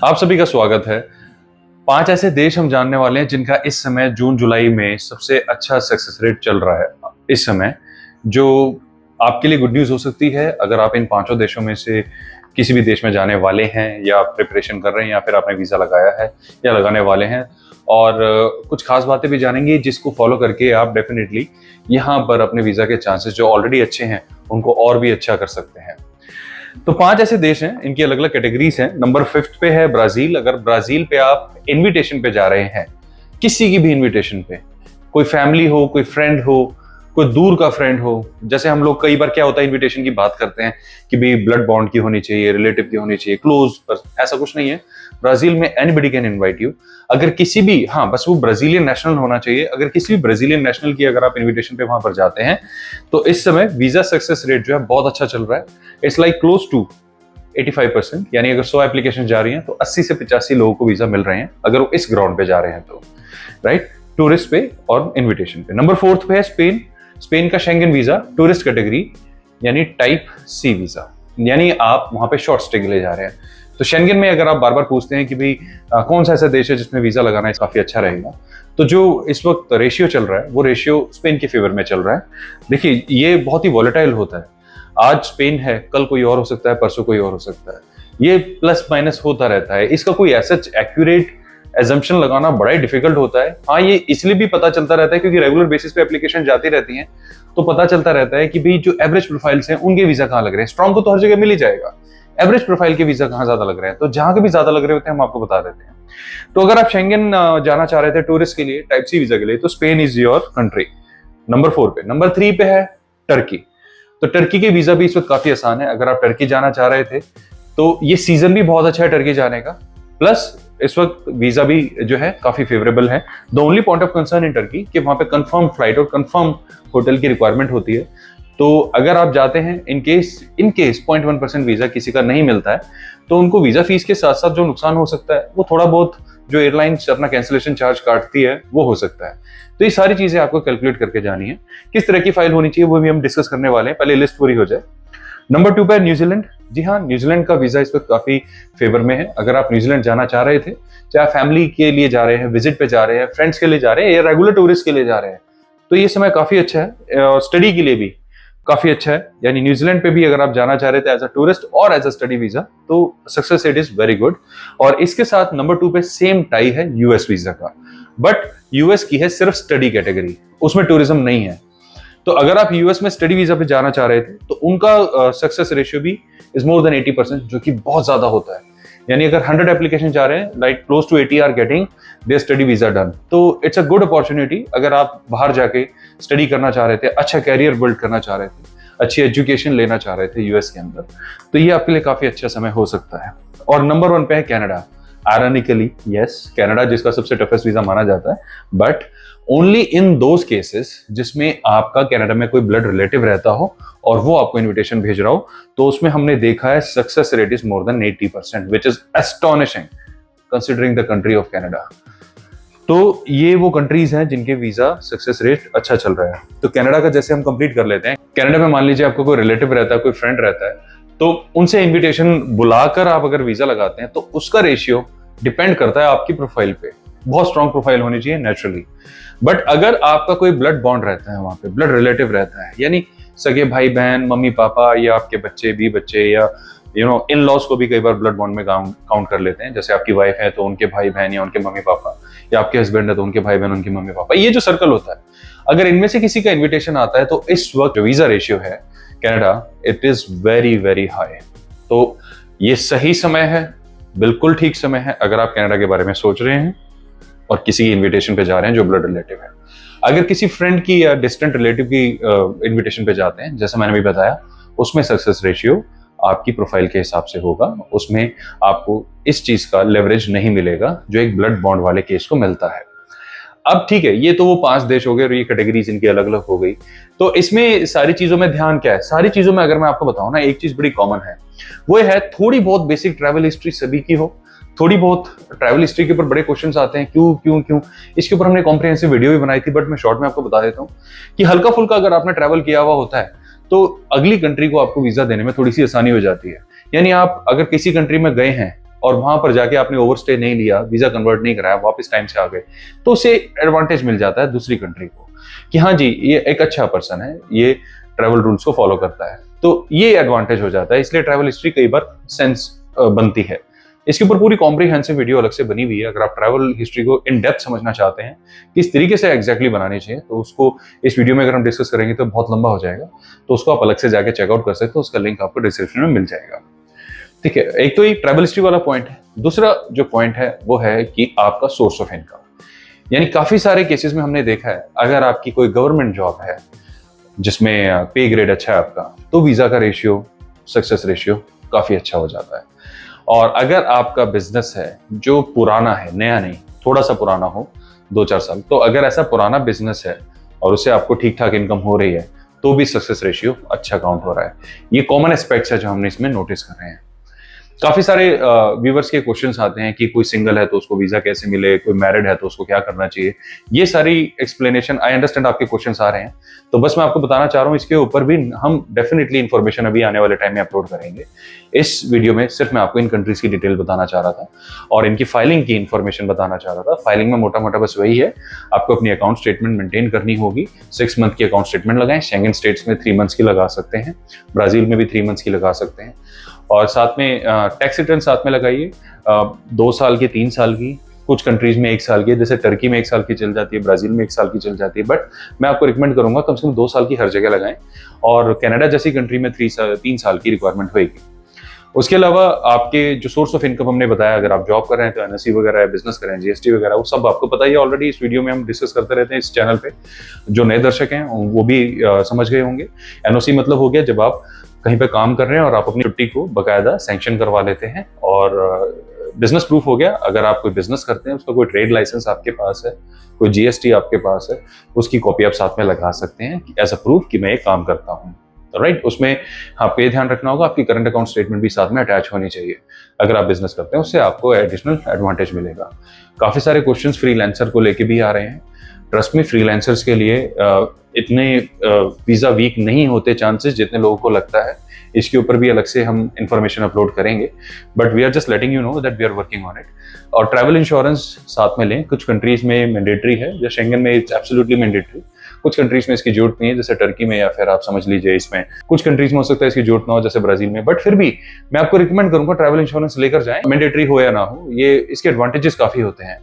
आप सभी का स्वागत है। 5 ऐसे देश हम जानने वाले हैं जिनका इस समय जून जुलाई में सबसे अच्छा सक्सेस रेट चल रहा है इस समय, जो आपके लिए गुड न्यूज़ हो सकती है अगर आप इन 5 देशों में से किसी भी देश में जाने वाले हैं या प्रिपरेशन कर रहे हैं या फिर आपने वीज़ा लगाया है या लगाने वाले हैं। और कुछ खास बातें भी जानेंगे जिसको फॉलो करके आप डेफिनेटली यहाँ पर अपने वीज़ा के चांसेस जो ऑलरेडी अच्छे हैं उनको और भी अच्छा कर सकते हैं। तो 5 ऐसे देश हैं, इनकी अलग अलग कैटेगरीज हैं। नंबर 5 पे है ब्राजील। अगर ब्राजील पे आप इनविटेशन पे जा रहे हैं, किसी की भी इनविटेशन पे, कोई फैमिली हो, कोई फ्रेंड हो, कोई दूर का फ्रेंड हो, जैसे हम लोग कई बार क्या होता है इनविटेशन की बात करते हैं कि भाई ब्लड बॉन्ड की होनी चाहिए, रिलेटिव की होनी चाहिए, क्लोज, पर ऐसा कुछ नहीं है। ब्राजील में एनीबडी कैन इनवाइट यू। अगर किसी भी, हाँ बस वो ब्राजीलियन नेशनल होना चाहिए। अगर किसी भी ब्राजीलियन नेशनल की अगर आप इनविटेशन पे वहां पर जाते हैं तो इस समय वीजा सक्सेस रेट जो है बहुत अच्छा चल रहा है। इट्स लाइक क्लोज टू 85%, यानी अगर 100 एप्लीकेशन जा रही हैं तो 80 से 85 लोगों को वीजा मिल रहे हैं अगर वो इस ग्राउंड पे जा रहे हैं तो, राइट, टूरिस्ट पे और इनविटेशन पे। नंबर 4 पे है स्पेन। स्पेन का शेंगन वीजा टूरिस्ट कैटेगरी यानी टाइप सी वीजा, यानी आप वहां पे शॉर्ट स्टे के लिए जा रहे हैं। तो शेंगन में अगर आप बार बार पूछते हैं कि भाई कौन सा ऐसा देश है जिसमें वीजा लगाना काफी अच्छा रहेगा, तो जो इस वक्त रेशियो चल रहा है वो रेशियो स्पेन के फेवर में चल रहा है। देखिए ये बहुत ही वॉलेटाइल होता है, आज स्पेन है, कल कोई और हो सकता है, परसों कोई और हो सकता है, ये प्लस माइनस होता रहता है। इसका कोई ऐसा एक्यूरेट एजम्पशन लगाना बड़ा ही डिफिकल्ट होता है। हाँ, ये इसलिए भी पता चलता रहता है क्योंकि रेगुलर बेसिस पे एप्लीकेशन जाती रहती हैं, तो पता चलता रहता है कि भाई जो एवरेज प्रोफाइल्स हैं उनके वीजा कहाँ लग रहे हैं। स्ट्रॉन्ग को तो हर जगह मिल ही जाएगा, एवरेज प्रोफाइल के वीजा कहाँ ज्यादा लग रहे हैं, तो जहां के भी ज्यादा लग रहे होते हैं हम आपको बता देते हैं। तो अगर आप शेंगन जाना चाह रहे थे टूरिस्ट के लिए, टाइप सी वीजा के लिए, तो Spain is your country. Number 4 पे। नंबर 3 पे है टर्की। तो टर्की के वीजा भी इस वक्त काफी आसान है। अगर आप टर्की जाना चाह रहे थे तो ये सीजन भी बहुत अच्छा है टर्की जाने का, प्लस इस वक्त वीजा भी जो है काफी फेवरेबल है। The only point of concern in Turkey कि वहां पे कंफर्म फ्लाइट और कंफर्म होटल की रिक्वायरमेंट होती है। तो अगर आप जाते हैं इन केस 0.1% वीजा किसी का नहीं मिलता है तो उनको वीजा फीस के साथ साथ जो नुकसान हो सकता है वो थोड़ा बहुत जो एयरलाइंस अपना कैंसिलेशन चार्ज काटती है वो हो सकता है। तो ये सारी चीजें आपको कैलकुलेट करके जानी है। किस तरह की फाइल होनी चाहिए वो भी हम डिस्कस करने वाले हैं, पहले लिस्ट पूरी हो जाए। नंबर 2 पे न्यूजीलैंड। जी हाँ, न्यूजीलैंड का वीजा इस वक्त काफी फेवर में है। अगर आप न्यूजीलैंड जाना चाह रहे थे, चाहे फैमिली के लिए जा रहे हैं, विजिट पे जा रहे हैं, फ्रेंड्स के लिए जा रहे हैं या रेगुलर टूरिस्ट के लिए जा रहे हैं, तो ये समय काफी अच्छा है। स्टडी के लिए भी काफी अच्छा है, यानी न्यूजीलैंड पे भी अगर आप जाना चाह रहे थे एज अ टूरिस्ट और एज अ स्टडी वीजा तो success rate is very good. और इसके साथ नंबर 2 पे सेम टाई है यूएस वीजा का, बट यूएस की है सिर्फ स्टडी कैटेगरी, उसमें टूरिज्म नहीं है। तो अगर आप यूएस में स्टडी वीजा पे जाना चाह रहे थे तो उनका सक्सेस रेशियो भी इज मोर देन 80%, जो कि बहुत ज्यादा होता है। यानी अगर 100 एप्लीकेशन जा रहे हैं, like close to 80 are getting their study visa done. तो इट्स अ गुड अपॉर्चुनिटी अगर आप बाहर जाके स्टडी करना चाह रहे थे, अच्छा कैरियर बिल्ड करना चाह रहे थे, अच्छी एजुकेशन लेना चाह रहे थे यूएस के अंदर, तो ये आपके लिए काफी अच्छा समय हो सकता है। और नंबर 1 पे है कनाडा। आयरनिकली यस, कनाडा जिसका सबसे टफेस्ट वीजा माना जाता है, but only in those cases जिसमें आपका कनाडा में कोई ब्लड रिलेटिव रहता हो और वो आपको इनविटेशन भेज रहा हो, तो उसमें हमने देखा है success rate is more than 80%, which is astonishing considering the country of Canada. तो ये वो कंट्रीज हैं जिनके वीजा सक्सेस रेट अच्छा चल रहा है। तो कनाडा का जैसे हम कंप्लीट कर लेते हैं। कनाडा में मान लीजिए आपको कोई रिलेटिव रहता है, कोई फ्रेंड रहता है, तो उनसे इनविटेशन बुलाकर आप अगर वीजा लगाते हैं तो उसका रेशियो डिपेंड करता है आपकी प्रोफाइल पे। बहुत स्ट्रॉन्ग प्रोफाइल होनी चाहिए नेचुरली। बट अगर आपका कोई ब्लड बॉन्ड रहता है, वहां पे ब्लड रिलेटिव रहता है, यानी सगे भाई बहन, मम्मी पापा या आपके बच्चे भी बच्चे या इन लॉज को भी कई बार ब्लड बॉन्ड में काउंट कर लेते हैं। जैसे आपकी वाइफ है तो उनके भाई बहन या उनके मम्मी पापा, या आपके हस्बैंड है तो उनके भाई बहन उनके मम्मी पापा, ये जो सर्कल होता है, अगर इनमें से किसी का इन्विटेशन आता है तो इस वक्त जो वीजा रेशियो है Canada, it is very very high. तो ये सही समय है, बिल्कुल ठीक समय है अगर आप कनाडा के बारे में सोच रहे हैं और किसी इन्विटेशन पे जा रहे हैं जो ब्लड रिलेटिव है। अगर किसी फ्रेंड की या डिस्टेंट रिलेटिव की इन्विटेशन पे जाते हैं, जैसा मैंने भी बताया, उसमें सक्सेस रेशियो आपकी प्रोफाइल के हिसाब से होगा, उसमें आपको इस चीज का लेवरेज नहीं मिलेगा जो एक ब्लड बॉन्ड वाले केस को मिलता है। अब ठीक है, ये तो वो 5 देश हो गए और ये कैटेगरीज इनकी अलग अलग हो गई। तो इसमें सारी चीजों में ध्यान क्या है? सारी चीजों में अगर मैं आपको बताऊं ना, एक चीज बड़ी कॉमन है, वो है थोड़ी बहुत बेसिक ट्रैवल हिस्ट्री सभी की हो। थोड़ी बहुत ट्रैवल हिस्ट्री के ऊपर बड़े क्वेश्चंस आते हैं, क्यों क्यों क्यों। इसके ऊपर हमने कॉम्प्रिहेंसिव वीडियो भी बनाई थी, बट मैं शॉर्ट में आपको बता देता हूँ कि हल्का फुल्का अगर आपने ट्रैवल किया हुआ होता है तो अगली कंट्री को आपको वीजा देने में थोड़ी सी आसानी हो जाती है। यानी आप अगर किसी कंट्री में गए हैं और वहां पर जाके आपने ओवरस्टे नहीं लिया, वीजा कन्वर्ट नहीं कराया, वापस टाइम से आ गए, तो उसे एडवांटेज मिल जाता है दूसरी कंट्री को कि हाँ जी ये एक अच्छा पर्सन है, ये ट्रैवल रूल्स को फॉलो करता है, तो ये एडवांटेज हो जाता है। इसलिए ट्रैवल हिस्ट्री कई बार सेंस बनती है। इसके ऊपर पूरी कॉम्प्रिहेंसिव वीडियो अलग से बनी हुई है। अगर आप ट्रैवल हिस्ट्री को इन डेप्थ समझना चाहते हैं किस तरीके से एग्जैक्टली बनानी चाहिए, तो उसको इस वीडियो में अगर हम डिस्कस करेंगे तो बहुत लंबा हो जाएगा, तो उसको आप अलग से जाके चेकआउट कर सकते हो। उसका लिंक आपको डिस्क्रिप्शन में मिल जाएगा। ठीक है, एक तो ये ट्रैवल हिस्ट्री वाला पॉइंट है। दूसरा जो पॉइंट है वो है कि आपका सोर्स ऑफ इनकम, यानी काफी सारे केसेस में हमने देखा है अगर आपकी कोई गवर्नमेंट जॉब है जिसमें पे ग्रेड अच्छा है आपका, तो वीजा का रेशियो, सक्सेस रेशियो काफी अच्छा हो जाता है। और अगर आपका बिजनेस है जो पुराना है, नया नहीं, थोड़ा सा पुराना हो 2-4 साल, तो अगर ऐसा पुराना बिजनेस है और उससे आपको ठीक ठाक इनकम हो रही है तो भी सक्सेस रेशियो अच्छा काउंट हो रहा है। ये कॉमन एस्पेक्ट्स है जो हमने इसमें नोटिस कर रहे हैं। काफी सारे व्यूवर्स के क्वेश्चंस आते हैं कि कोई सिंगल है तो उसको वीजा कैसे मिले, कोई मैरिड है तो उसको क्या करना चाहिए। ये सारी एक्सप्लेनेशन, आई अंडरस्टैंड आपके क्वेश्चंस आ रहे हैं, तो बस मैं आपको बताना चाह रहा हूँ इसके ऊपर भी हम डेफिनेटली इंफॉर्मेशन अभी आने वाले टाइम में अपलोड करेंगे। इस वीडियो में सिर्फ मैं आपको इन कंट्रीज की डिटेल बताना चाह रहा था और इनकी फाइलिंग की इंफॉर्मेशन बताना चाह रहा था। फाइलिंग में मोटा मोटा बस वही है, आपको अपनी अकाउंट स्टेटमेंट मेंटेन करनी होगी। 6 मंथ की अकाउंट स्टेटमेंट लगाएं। शेंगन स्टेट्स में 3 मंथ्स की लगा सकते हैं, ब्राजील में भी 3 मंथ्स की लगा सकते हैं। और साथ में टैक्स रिटर्न साथ में लगाइए, 2 साल की, 3 साल की, कुछ कंट्रीज में 1 साल की, जैसे टर्की में 1 साल की चल जाती है, ब्राजील में 1 साल की चल जाती है, बट मैं आपको रिकमेंड करूंगा कम से कम 2 साल की हर जगह लगाएं। और कनाडा जैसी कंट्री में 3 साल की रिक्वायरमेंट होगी। उसके अलावा आपके जो सोर्स ऑफ इनकम हमने बताया, अगर आप जॉब कर रहे हैं तो एनएससी वगैरह है, बिजनेस कर रहे हैं, जीएसटी वगैरह, वो सब आपको पता ही है ऑलरेडी। इस वीडियो में हम डिस्कस करते रहते हैं इस चैनल पे। जो नए दर्शक हैं वो भी समझ गए होंगे। एनओसी मतलब हो गया जब आप कहीं पे काम कर रहे हैं और आप अपनी छुट्टी को बकायदा सैंक्शन करवा लेते हैं। और बिजनेस प्रूफ हो गया, अगर आप कोई बिजनेस करते हैं, उसका कोई ट्रेड लाइसेंस आपके पास है, कोई जीएसटी आपके पास है, उसकी कॉपी आप साथ में लगा सकते हैं एज अ प्रूफ कि मैं ये काम करता हूँ। राइट, उसमें आपको ये ध्यान रखना होगा आपकी करंट अकाउंट स्टेटमेंट भी साथ में अटैच होनी चाहिए। अगर आप बिजनेस करते हैं उससे आपको एडिशनल एडवांटेज मिलेगा। काफी सारे क्वेश्चंस फ्रीलांसर को लेके भी आ रहे हैं। ट्रस्ट में, फ्रीलांसर्स के लिए इतने वीजा वीक नहीं होते चांसेस जितने लोगों को लगता है। इसके ऊपर भी अलग से हम इंफॉर्मेशन अपलोड करेंगे, but we are just letting you know that we are working on it. और ट्रैवल इंश्योरेंस साथ में लें। कुछ कंट्रीज में मैंडेटरी है, जैसे शेंगन में इट्स एब्सोल्युटली मैंडेटरी। कुछ कंट्रीज में इसकी जरूरत नहीं है, जैसे टर्की में, या फिर आप समझ लीजिए इसमें कुछ कंट्रीज में हो सकता है इसकी जरूरत ना हो, जैसे ब्राजील में। बट फिर भी मैं आपको रिकमेंड करूंगा ट्रैवल इंश्योरेंस लेकर जाएं, मैंडेटरी हो या ना हो। ये इसके एडवांटेजेस काफी होते हैं।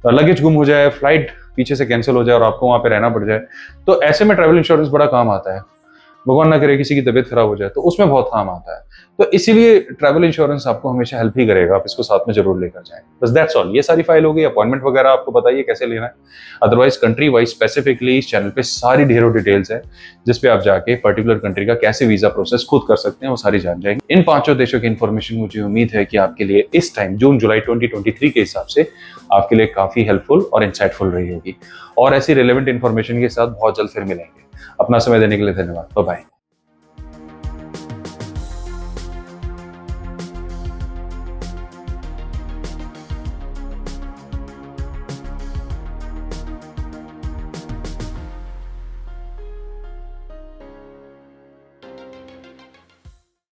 लगेज गुम हो जाए, फ्लाइट पीछे से कैंसिल हो जाए और आपको वहां पे रहना पड़ जाए, तो ऐसे में ट्रैवल इंश्योरेंस बड़ा काम आता है। भगवान ना करे किसी की तबीयत खराब हो जाए तो उसमें बहुत काम आता है। तो इसीलिए ट्रैवल इंश्योरेंस आपको हमेशा हेल्प ही करेगा। आप इसको साथ में जरूर लेकर जाएं। बस दैट्स ऑल। ये सारी फाइल हो गई। अपॉइंटमेंट वगैरह आपको बताइए कैसे लेना है। अदरवाइज कंट्री वाइज स्पेसिफिकली इस चैनल पे सारी ढेरों डिटेल्स है, जिसपे आप जाके पर्टिकुलर कंट्री का कैसे वीजा प्रोसेस खुद कर सकते हैं वो सारी जान जाएंगे। इन 5 देशों की इन्फॉर्मेशन मुझे उम्मीद है कि आपके लिए इस टाइम जून जुलाई 2023 के हिसाब से आपके लिए काफी हेल्पफुल और इंसाइटफुल रही होगी। और ऐसी रिलेवेंट इन्फॉर्मेशन के साथ बहुत जल्द फिर मिलेंगे। अपना समय देने के लिए धन्यवाद। Bye bye.